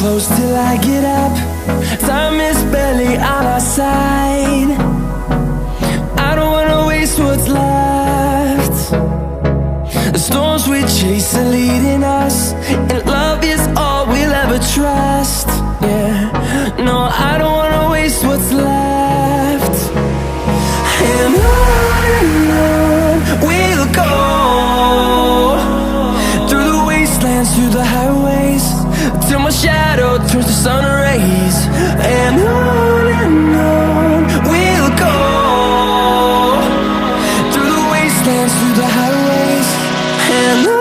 close till I get up. Time is barely on our side. I don't wanna waste what's left. The storms we chase are leading us, and love is all we'll ever trust. Yeah, no, I don't wanna waste what's left. And on we'll go, through the wastelands, through the highways, till my shadow turns to sun rays. And on we'll go, through the wastelands, through the highways, and on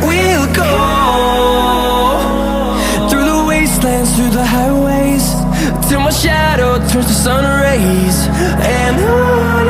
we'll go. Through the highways, till my shadow turns to sun rays. And on